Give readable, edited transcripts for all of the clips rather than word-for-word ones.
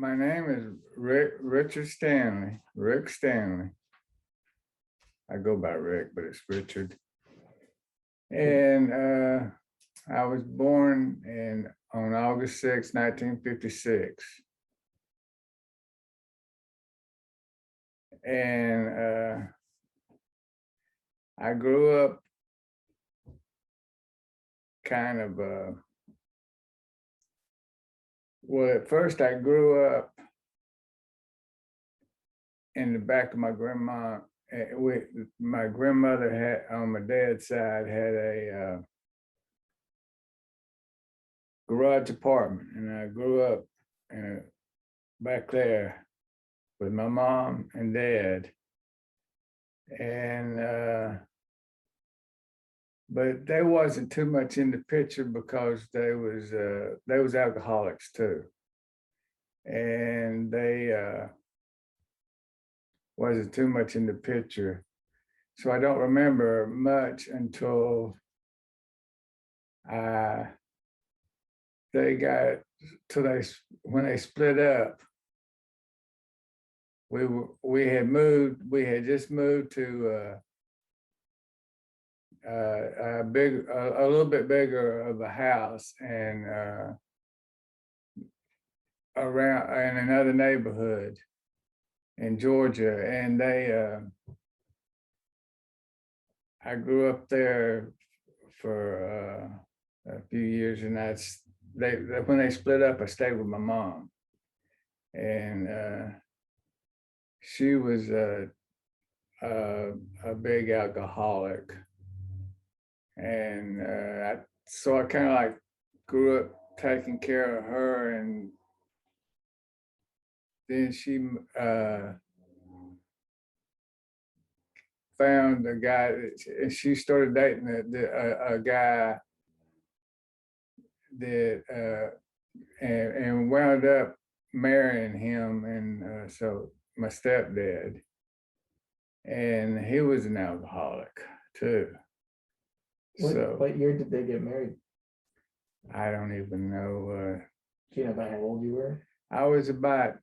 My name is Richard Stanley, Ric Stanley. I go by Rick, but it's Richard. And I was born on August 6, 1956. And I grew up kind of, well, at first I grew up in the back of my grandma. My grandmother had, on my dad's side, had a garage apartment, and I grew up back there with my mom and dad. And but they wasn't too much in the picture because they was alcoholics too, and they wasn't too much in the picture. So I don't remember much until when they split up. We had just moved to a little bit bigger of a house, and around in another neighborhood in Georgia. And I grew up there for a few years, and when they split up, I stayed with my mom. And she was a big alcoholic. And so I kind of like grew up taking care of her. And then she found a guy, and she started dating a guy that and wound up marrying him. And so my stepdad, and he was an alcoholic too. What year did they get married? I don't even know. Do you know about how old you were? I was about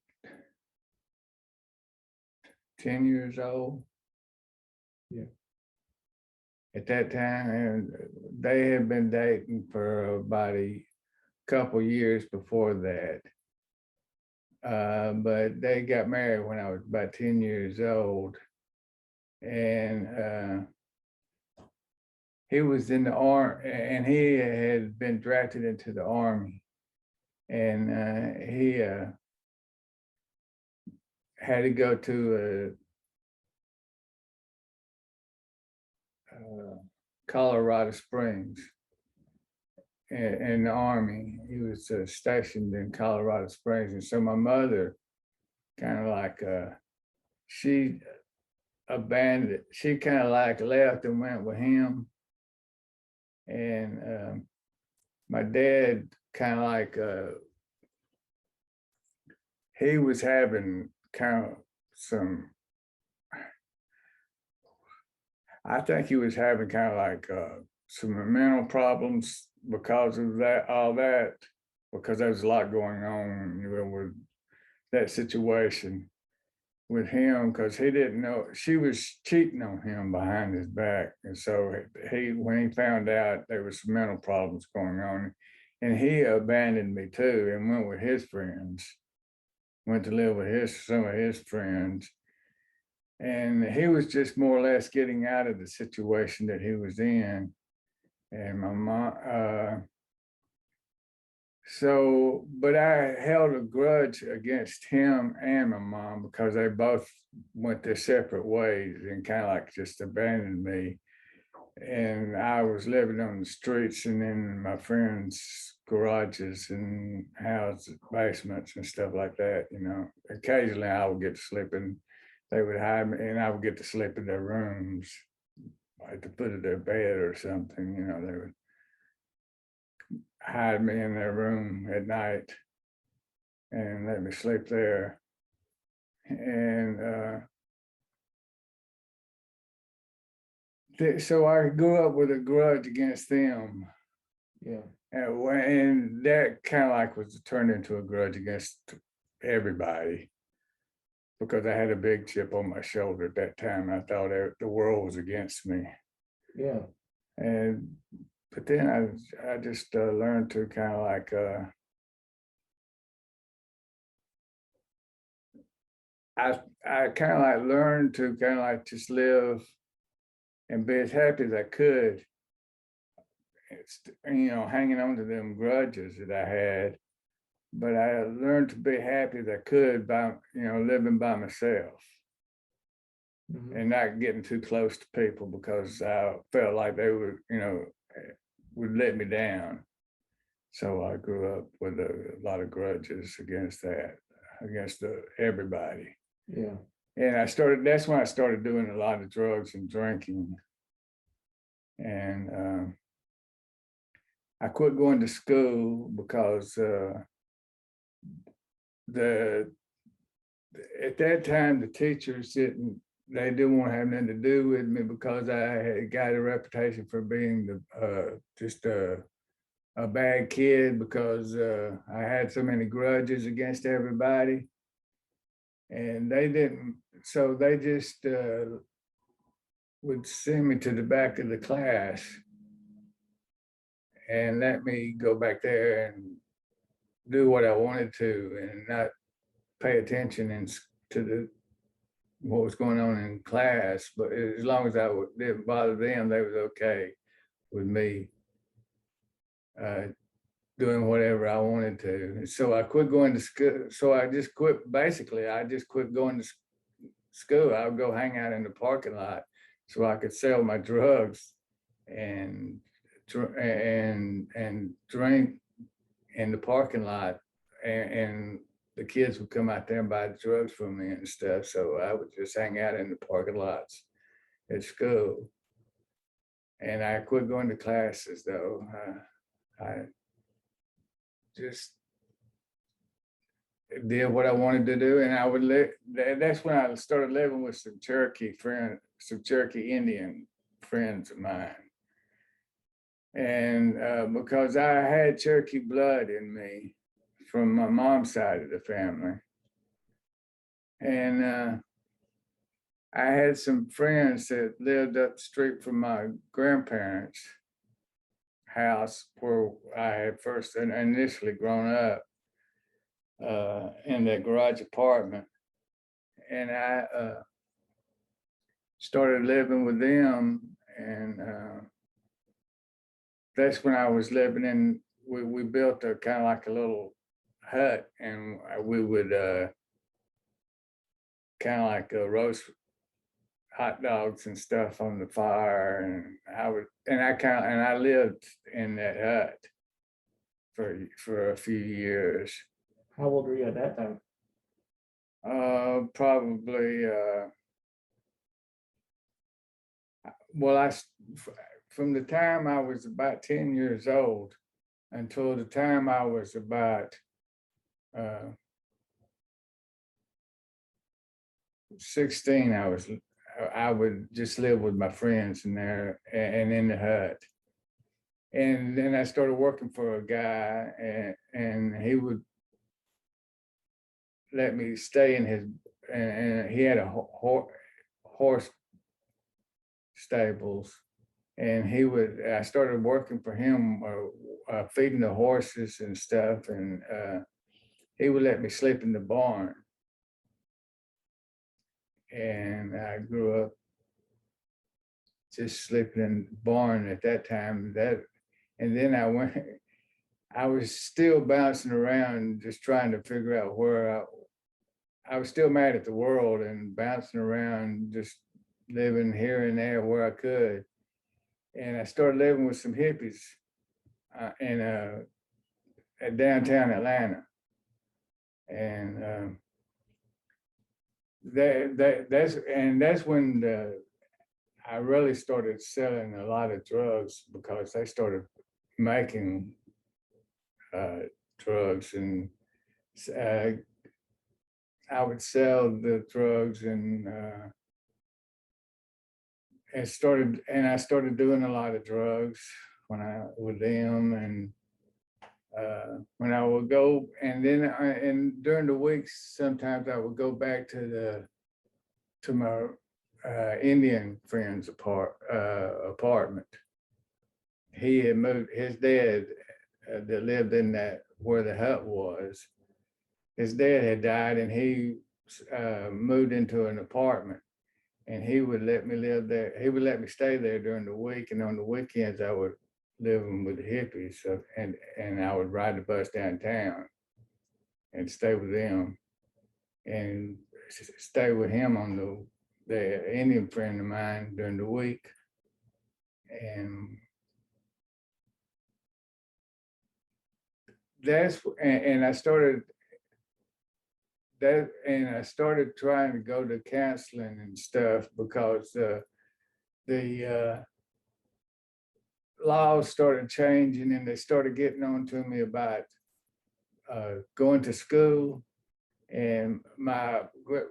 10 years old. Yeah. At that time, and they had been dating for about a couple years before that. But they got married when I was about 10 years old. And he was in the army, and he had been drafted into the army. And he had to go to Colorado Springs in the army. He was stationed in Colorado Springs. And so my mother kind of like, she kind of like left and went with him. And my dad kind of like, he was having kind of I think he was having kind of like some mental problems because of all that, because there was a lot going on, with that situation with him, because he didn't know she was cheating on him behind his back. And so when he found out there was some mental problems going on, and he abandoned me too and went with his friends, went to live with some of his friends. And he was just more or less getting out of the situation that he was in. And my mom, but I held a grudge against him and my mom because they both went their separate ways and kind of like just abandoned me. And I was living on the streets and in my friends' garages and houses, basements and stuff like that. Occasionally I would get to sleep in. They would hide me, and I would get to sleep in their rooms, at the foot of their bed or something. They would hide me in their room at night and let me sleep there. And so I grew up with a grudge against them. Yeah. And that kind of like was turned into a grudge against everybody, because I had a big chip on my shoulder at that time. I thought the world was against me. Yeah. And but then I just learned to kind of like I kind of like learned to kind of like just live and be as happy as I could. It's, hanging on to them grudges that I had, but I learned to be happy as I could by living by myself Mhm. and not getting too close to people because I felt like they would let me down. So I grew up with a lot of grudges against that, against everybody. Yeah. And that's when I started doing a lot of drugs and drinking. And I quit going to school because the at that time the teachers they didn't want to have nothing to do with me because I had got a reputation for being just a bad kid because I had so many grudges against everybody. And they didn't, so they just would send me to the back of the class and let me go back there and do what I wanted to and not pay attention to what was going on in class. But as long as didn't bother them, they was okay with me doing whatever I wanted to. So I quit going to school. So I just quit. Basically, I just quit going to school. I would go hang out in the parking lot so I could sell my drugs and drink in the parking lot, and the kids would come out there and buy drugs from me and stuff. So I would just hang out in the parking lots at school. And I quit going to classes though. I just did what I wanted to do, and I would live. That's when I started living with some Cherokee Indian friends of mine, and because I had Cherokee blood in me from my mom's side of the family, and I had some friends that lived up the street from my grandparents' house where I had first initially grown up in that garage apartment. And I started living with them. And that's when I was living in, we built a kind of like a little hut, and we would kind of like roast hot dogs and stuff on the fire, and I lived in that hut for a few years. How old were you at that time? Probably well, from the time I was about 10 years old until the time I was about 16, I would just live with my friends in there and in the hut. And then I started working for a guy, and he would let me stay in his, and he had a horse stables, and I started working for him, feeding the horses and stuff, and he would let me sleep in the barn. And I grew up just sleeping in the barn at that time. And then I was still bouncing around, just trying to figure out where I was still mad at the world and bouncing around, just living here and there where I could. And I started living with some hippies at downtown Atlanta. And that's when I really started selling a lot of drugs, because they started making drugs, and I would sell the drugs, and I started doing a lot of drugs with them, and when I would go, and then and during the weeks, sometimes I would go back to my Indian friend's apartment. He had moved. His dad that lived in that where the hut was. His dad had died, and he moved into an apartment. And he would let me live there. He would let me stay there during the week, and on the weekends I would live with the hippies. So, and I would ride the bus downtown and stay with them, and stay with him on the Indian friend of mine during the week. And and I started that, and I started trying to go to counseling and stuff because the laws started changing, and they started getting on to me about going to school. And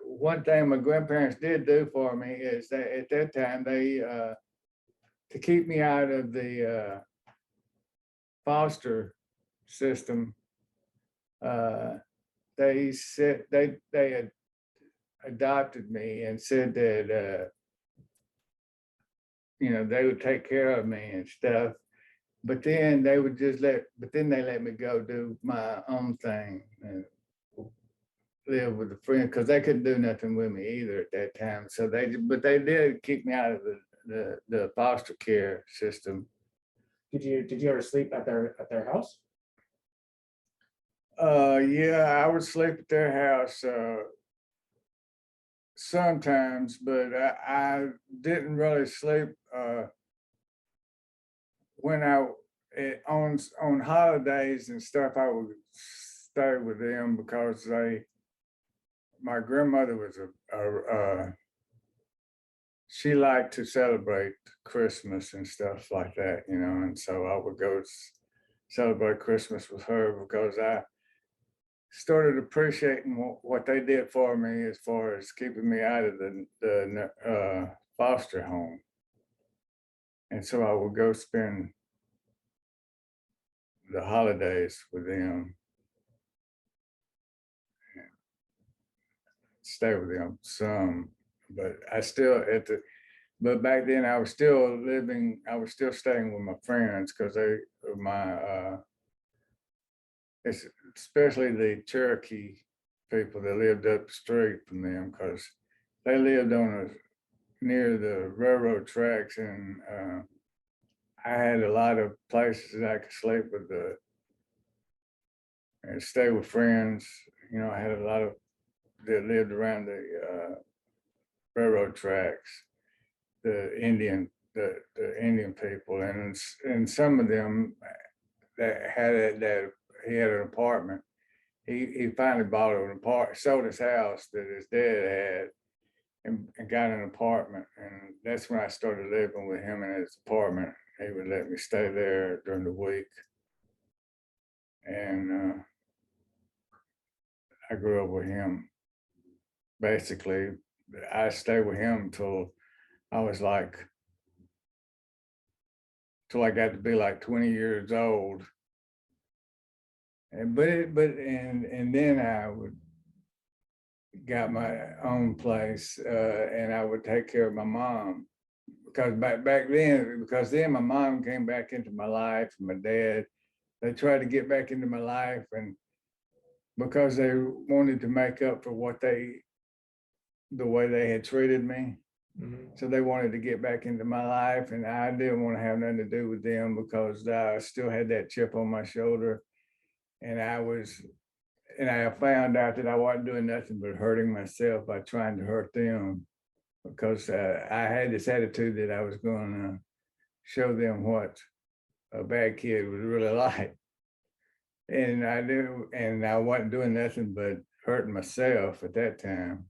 one thing my grandparents did do for me is that at that time they to keep me out of the foster system, they said they had adopted me and said that they would take care of me and stuff. But then they let me go do my own thing and live with a friend, because they couldn't do nothing with me either at that time. So they did keep me out of the foster care system. Did you ever sleep at their house? Yeah, I would sleep at their house sometimes, but I didn't really sleep when on holidays and stuff. I would stay with them because my grandmother was she liked to celebrate Christmas and stuff like that, and so I would go celebrate Christmas with her because I started appreciating what they did for me as far as keeping me out of the foster home. And so I would go spend the holidays with them, stay with them some, but but back then I was still staying with my friends because especially the Cherokee people that lived up the street from them, because they lived near the railroad tracks, and I had a lot of places that I could sleep and stay with friends. I had a lot of that lived around the railroad tracks, the Indian people, and some of them that he had an apartment. He finally sold his house that his dad had, and got an apartment. And that's when I started living with him in his apartment. He would let me stay there during the week. And I grew up with him. Basically, I stayed with him till I got to be like 20 years old. And then I got my own place, and I would take care of my mom, because back then, my mom came back into my life, and my dad, they tried to get back into my life, and because they wanted to make up for the way they had treated me. Mm-hmm. So they wanted to get back into my life, and I didn't want to have nothing to do with them because I still had that chip on my shoulder. And I found out that I wasn't doing nothing but hurting myself by trying to hurt them, because I had this attitude that I was going to show them what a bad kid was really like. And I wasn't doing nothing but hurting myself at that time.